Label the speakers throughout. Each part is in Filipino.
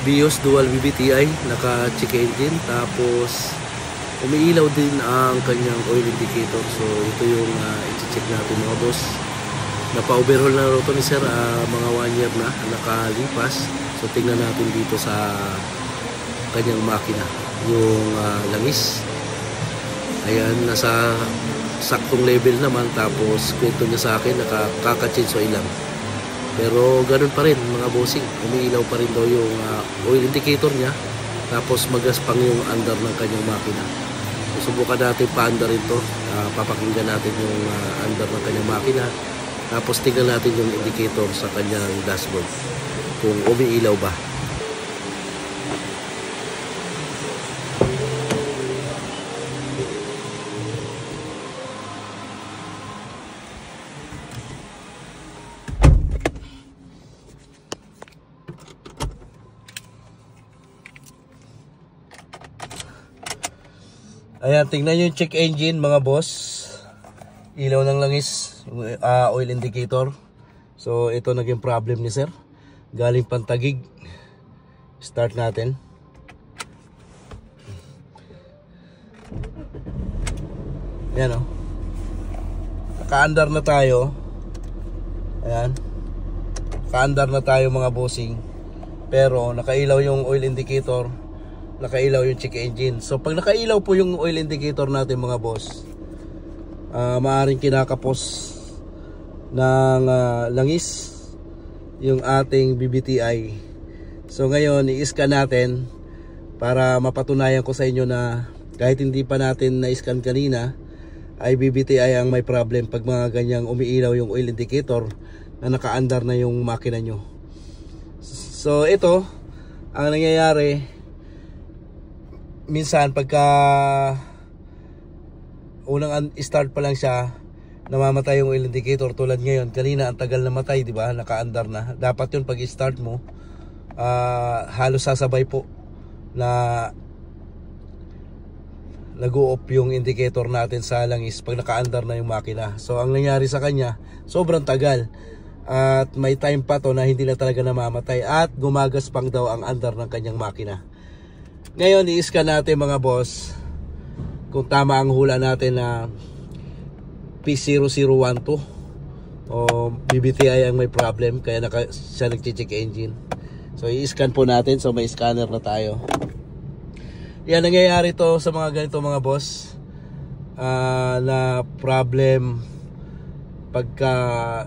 Speaker 1: BIOS dual VVTi, naka check engine, tapos umiilaw din ang kanyang oil indicator. So ito yung i-check natin mga boss. Napa-overhaul na ito ni sir, mga 1 year na nakalipas. So tingnan natin dito sa kanyang makina yung langis. Ayan, nasa saktong level naman. Tapos kwento niya sa akin, nakaka-change oil lang. Pero ganun pa rin mga bossing, umiilaw pa rin daw yung oil indicator niya. Tapos magaspang yung under ng kanyang makina. So, subukan natin pa-under ito. Papakinggan natin yung under ng kanyang makina. Tapos tingnan natin yung indicator sa kanyang dashboard kung umiilaw ba. Ayan, tingnan yung check engine mga boss. Ilaw ng langis, oil indicator. So ito naging problem ni sir. Galing Pantagig. Start natin. Ayan o. Naka-under na tayo. Ayan. Naka-under na tayo mga bossing. Pero nakailaw yung oil indicator, nakailaw yung check engine. So pag nakailaw po yung oil indicator natin mga boss, maaaring kinakapos ng langis yung ating BBTi. So ngayon i-scan natin para mapatunayan ko sa inyo na kahit hindi pa natin na-scan kanina, ay BBTi ang may problem pag mga ganyang umiilaw yung oil indicator na naka-under na yung makina nyo. So ito ang nangyayari. Minsan pagka unang start pa lang siya, namamatay yung oil indicator. Tulad ngayon, kanina ang tagal na matay, di ba? Naka-under na. Dapat yun pag i-start mo, halos sasabay po na nag-o-off yung indicator natin sa langis pag naka-under na yung makina. So ang nangyari sa kanya, sobrang tagal. At may time pa to na hindi na talaga namamatay at gumagaspang daw ang under ng kanyang makina. Ngayon i-scan natin mga boss kung tama ang hula natin na P0012 o BBTi ang may problem kaya siya nag-check engine. So i-scan po natin. So may scanner na tayo. Yan, nangyayari to sa mga ganito mga boss, na problem pagka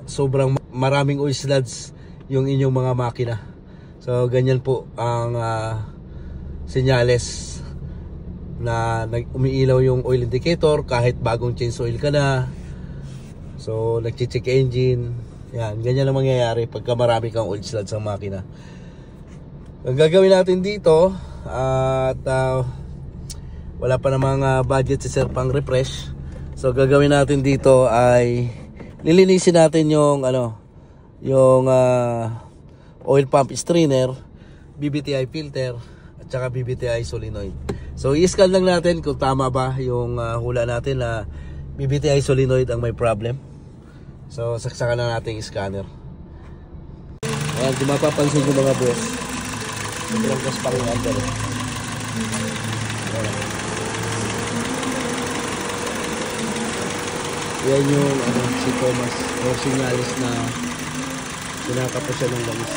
Speaker 1: sobrang maraming oil sludge yung inyong mga makina. So ganyan po ang senyales na umiilaw yung oil indicator kahit bagong change oil ka na. So nag-check engine. Yan, ganyan ang mangyayari pagka marami kang oil sludge sa makina. Ang gagawin natin dito, at wala pa namang budget si sir pang refresh. So gagawin natin dito ay lilinisin natin yung yung oil pump strainer, BBTi filter at saka BBTi solenoid. So i-scan lang natin kung tama ba yung hula natin na BBTi solenoid ang may problem. So saksakan na natin yung scanner. Ayan, kung mapapansin nyo mga boss, sobrang gaspang yung under. Yan yung si Thomas o sinyalis na kinakapos siya ng langis.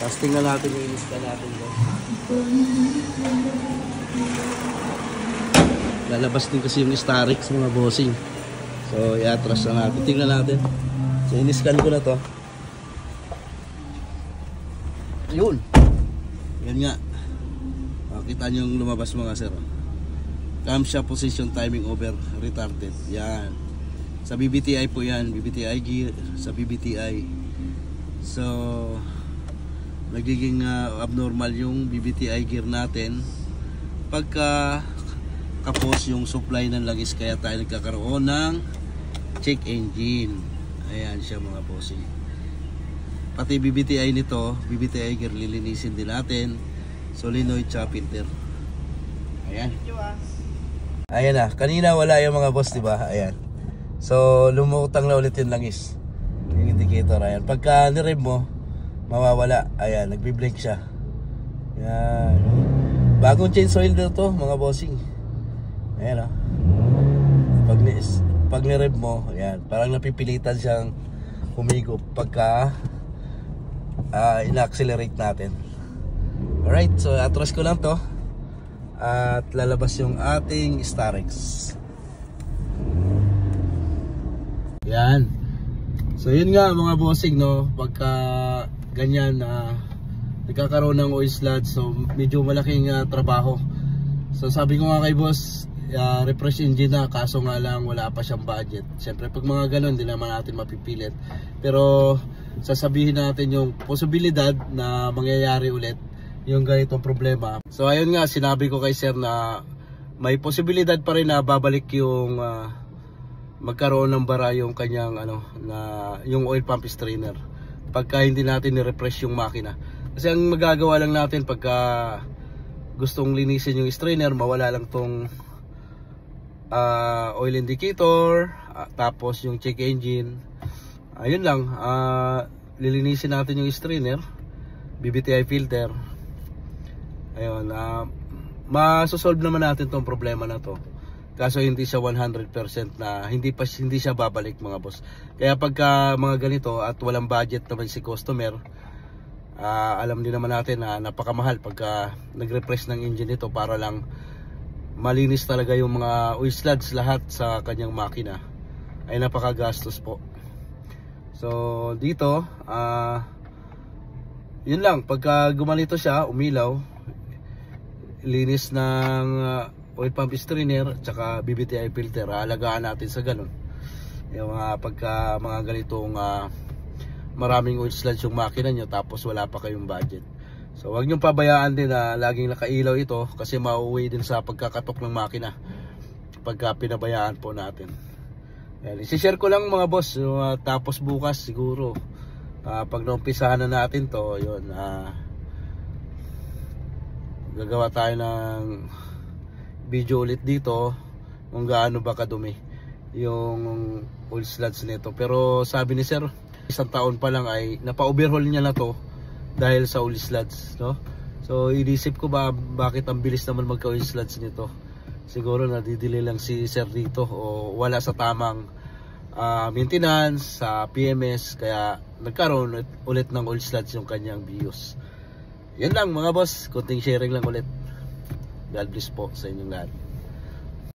Speaker 1: Tapos tingnan natin yung in-scan natin doon. Lalabas din kasi yung Starix mga bossing. So i-atras na natin. Tingnan natin. So in-scan ko na to. Ayun. Yan nga. Makita nyo yung lumabas mga sir. Camshaft position timing over retarded. Yan. Sa BBTi po yan. BBTi gear. Sa BBTi. So nagiging abnormal yung BBTi gear natin pagka kapos yung supply ng langis, kaya tayo nagkakaroon ng check engine. Ayan siya mga bossing. Pati BBTi nito, BBTi gear lilinisin din natin, solenoid tsaka filter. Ayan. Ayan na, kanina wala yung mga boss, diba? Ayan. So lumutang na ulit yung langis. Yung indicator. Ayan, pagka ni-rev mo, mawawala. Ayan, nagbi-blink siya. Ayan. Bagong change oil na to mga bossing. Ayan, oh. Pag ni-rev mo, ayan, parang napipilitan siyang humigop pagka ina-accelerate natin. Alright, so atras ko lang to at lalabas yung ating Starex. Yan. So yun nga mga bossing, no, pagka ganyan nagkakaroon ng oil sludge, so medyo malaking trabaho. So sabi ko nga kay boss, refresh engine na, kaso nga lang wala pa siyang budget. Siyempre pag mga ganun, hindi naman natin mapipilit, pero sasabihin natin yung posibilidad na mangyayari ulit yung ganitong problema. So ayun nga, sinabi ko kay sir na may posibilidad pa rin na babalik yung magkaroon ng bara yung kanyang yung oil pump strainer pagka hindi natin ni-refresh yung makina. Kasi ang magagawa lang natin pagka gustong linisin yung strainer, mawala lang tong oil indicator, tapos yung check engine. Ayun lang, lilinisin natin yung strainer, BBTI filter. Ayun, masosolve naman natin tong problema na to. Kaso hindi siya 100% na hindi siya babalik mga boss. Kaya pagka mga ganito at walang budget naman si customer, alam din naman natin na napakamahal pagka nag-refresh ng engine nito para lang malinis talaga yung mga oil sludge lahat sa kanyang makina. Ay napakagastos po. So dito, yun lang, pagka gumalito siya, umilaw, linis ng oil pump strainer at saka BBTI filter, alagaan natin sa ganun. Yung pagka mga ganitong maraming oil sludge yung makina nyo tapos wala pa kayong budget. So huwag nyo pabayaan din na laging nakailaw ito, kasi mauwi din sa pagkakatok ng makina pagka pinabayaan po natin. Isi-share ko lang mga boss, tapos bukas siguro pag naumpisahan na natin to, yun, gagawa tayo ng video ulit dito kung gaano ba kadumi yung oil sludge nito. Pero sabi ni sir, isang taon pa lang ay napa-overhaul niya na to dahil sa oil sludge, no? So inisip ko ba bakit ang bilis naman magka-oil sludge nito. Siguro nadidili lang si sir dito o wala sa tamang maintenance sa PMS, kaya nagkaroon ulit ng oil sludge yung kanyang BIOS. Yan lang mga boss, kunting sharing lang ulit. God bless po sa inyong lahat.